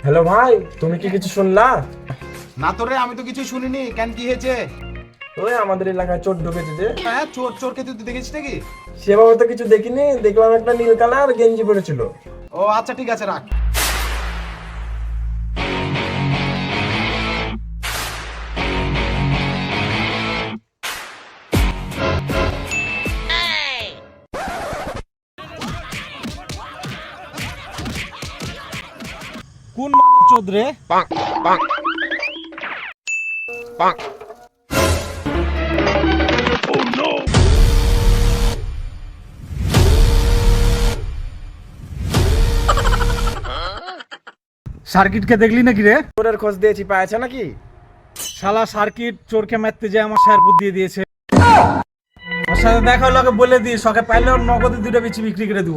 Hello ভাই, তুমি কি কিছু শুনলা? না তো রে, আমি তো কিছু শুনিনি। কেন, কি হয়েছে? ওই আমাদের এলাকায় চোর ঢুকেছে যে। হ্যাঁ, চোর চোরকে তুই দেখেছিস নাকি? সেভাবে তো কিছু দেখিনি, দেখলাম একটা নীল কালার গেঞ্জি পরেছিল। ও আচ্ছা, ঠিক আছে, রাখ। কোন মাদারচোদ রে? সার্কিটকে দেখলি নাকি রে? চোরের খোঁজ দিয়েছি, পাইছে নাকি? শালা সার্কিট চোরকে মারতে যায় আমার স্যার বুদ্ধি দিয়ে দিয়েছে। ওর সাথে দেখা হলো, ওকে বলে দিস, ওকে পাইলে ওর নগদে 2টা বিচি বিক্রি করে দিব।